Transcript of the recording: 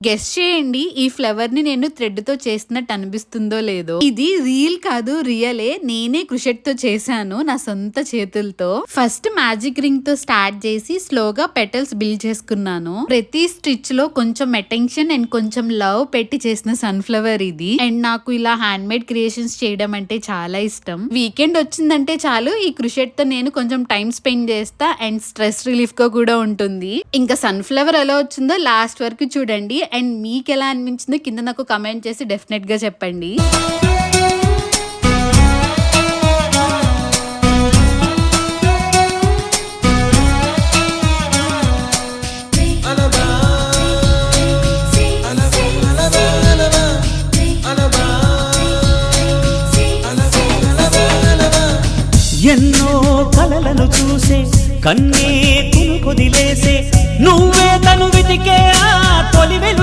Guess చేయండి ఈ flower ని నేను థ్రెడ్ తో చేసినట్టు అనిపిస్తుందో లేదో. ఇది రియల్ కాదు, రియలే. నేనే క్రుషెట్ తో చేశాను నా సొంత చేతులతో. ఫస్ట్ మ్యాజిక్ రింగ్ తో స్టార్ట్ చేసి స్లోగా పెటల్స్ బిల్డ్ చేసుకున్నాను. ప్రతి స్టిచ్ లో కొంచెం అటెన్షన్ అండ్ కొంచెం లవ్ పెట్టి చేసిన సన్ఫ్లవర్ ఇది. అండ్ నాకు ఇలా హ్యాండ్ మేడ్ క్రియేషన్స్ చేయడం అంటే చాలా ఇష్టం. వీకెండ్ వచ్చిందంటే చాలు ఈ క్రుషెట్ తో నేను కొంచెం టైం స్పెండ్ చేస్తా అండ్ స్ట్రెస్ రిలీఫ్ గా కూడా ఉంటుంది. ఇంకా సన్ఫ్లవర్ ఎలా వచ్చిందో లాస్ట్ వరకు చూడండి. అండ్ మీకు ఎలా అనిపించిందో కింద నాకు కమెంట్ చేసి డెఫినెట్ గా చెప్పండి. ఎన్నో కలలను చూసే కన్నే కుదిలేసే నువ్వే తను వెతికే ఆ తొలి వెలుగు.